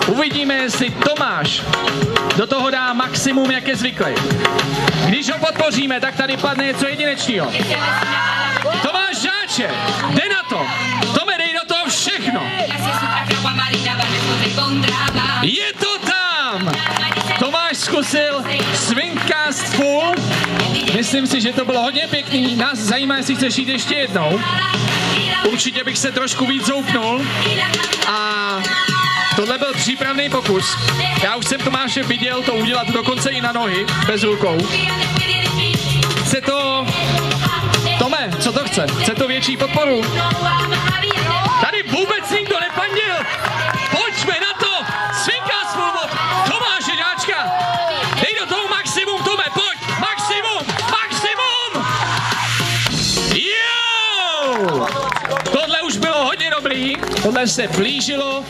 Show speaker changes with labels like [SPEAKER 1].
[SPEAKER 1] Uvidíme, jestli Tomáš do toho dá maximum, jak je zvyklý. Když ho podpoříme, tak tady padne něco jedinečného. Tomáš Žáček, jde na to. Tome, dej do toho všechno. Je to tam! Tomáš zkusil Swingcast Full. Myslím si, že to bylo hodně pěkný. Nás zajímá, jestli chceš jít ještě jednou. Určitě bych se trošku víc zoufnul. A tohle byl přípravný pokus. Já už jsem Tomáše viděl to udělat dokonce i na nohy, bez rukou. Chce to... Tome, co to chce? Chce to větší podporu? Tady vůbec nikdo nepandil! Pojďme na to! Swingcast Full od Tomáše Žáčka! Dej do toho maximum, Tome, pojď! Maximum! Maximum! Jo! Tohle už bylo hodně dobrý, tohle se blížilo